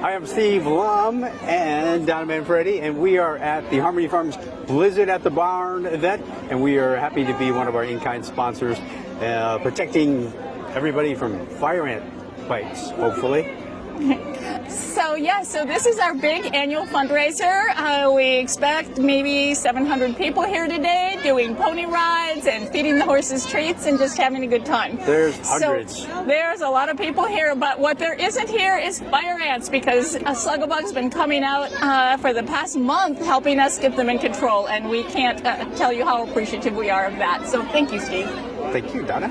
I am Steve Lum and Donna Manfredi, and we are at the Harmony Farms Blizzard at the Barn event, and we are happy to be one of our in-kind sponsors, protecting everybody from fire ant bites, hopefully. So this is our big annual fundraiser. We expect maybe 700 people here today doing pony rides and feeding the horses treats and just having a good time. There's hundreds. So there's a lot of people here, but what there isn't here is fire ants, because a Slug-A-Bug's been coming out for the past month helping us get them in control, and we can't tell you how appreciative we are of that. So thank you, Steve. Thank you, Donna.